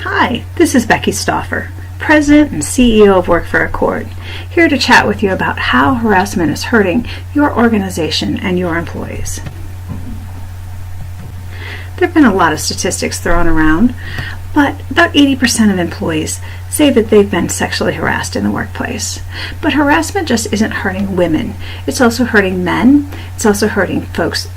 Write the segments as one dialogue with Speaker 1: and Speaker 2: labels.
Speaker 1: Hi, this is Becky Stauffer, President and CEO of Work4Accord, here to chat with you about how harassment is hurting your organization and your employees. There have been a lot of statistics thrown around, but about 80% of employees say that they've been sexually harassed in the workplace. But harassment just isn't hurting women. It's also hurting men. It's also hurting folks.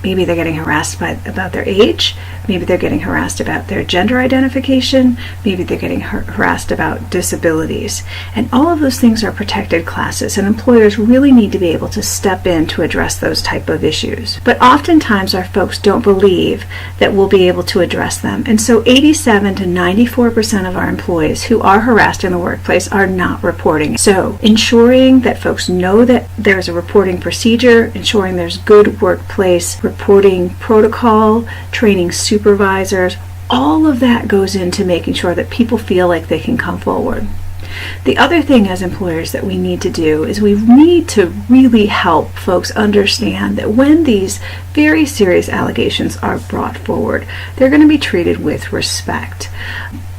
Speaker 1: Maybe they're getting harassed about their age. Maybe they're getting harassed about their gender identification. Maybe they're getting harassed about disabilities. And all of those things are protected classes, and employers really need to be able to step in to address those type of issues. But oftentimes our folks don't believe that we'll be able to address them. And so 87 to 94% of our employees who are harassed in the workplace are not reporting. So ensuring that folks know that there's a reporting procedure, ensuring there's good workplace reporting protocol, training supervisors, all of that goes into making sure that people feel like they can come forward. The other thing as employers that we need to do is we need to really help folks understand that when these very serious allegations are brought forward, they're going to be treated with respect.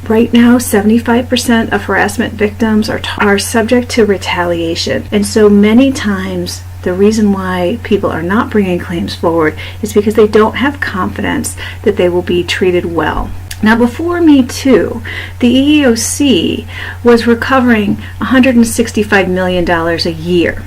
Speaker 1: Right now, 75% of harassment victims are subject to retaliation, and so many times the reason why people are not bringing claims forward is because they don't have confidence that they will be treated well. Now, before Me Too, the EEOC was recovering $165 million a year.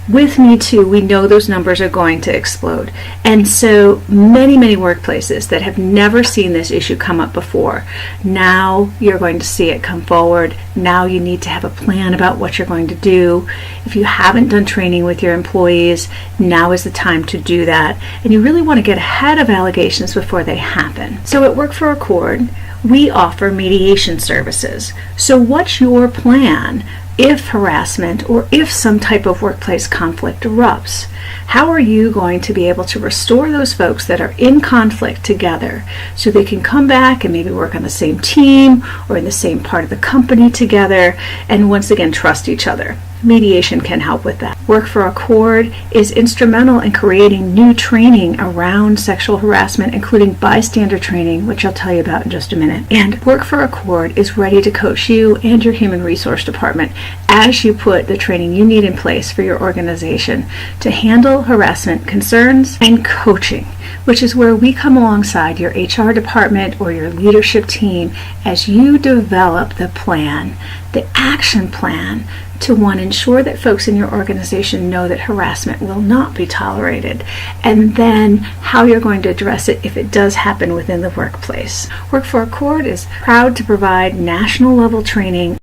Speaker 1: With Me Too, we know those numbers are going to explode. And so many workplaces that have never seen this issue come up before, now you're going to see it come forward. Now you need to have a plan about what you're going to do. If you haven't done training with your employees, now is the time to do that. And you really want to get ahead of allegations before they happen. So at Work4Accord, we offer mediation services. So what's your plan if harassment or if some type of workplace conflict erupts? How are you going to be able to restore those folks that are in conflict together so they can come back and maybe work on the same team or in the same part of the company together and once again trust each other? Mediation can help with that. Work4Accord is instrumental in creating new training around sexual harassment, including bystander training, which I'll tell you about in just a minute. And Work4Accord is ready to coach you and your human resource department as you put the training you need in place for your organization to handle harassment concerns and coaching, which is where we come alongside your HR department or your leadership team as you develop the plan, the action plan, to ensure that folks in your organization know that harassment will not be tolerated, and then how you're going to address it if it does happen within the workplace. Work4Accord is proud to provide national level training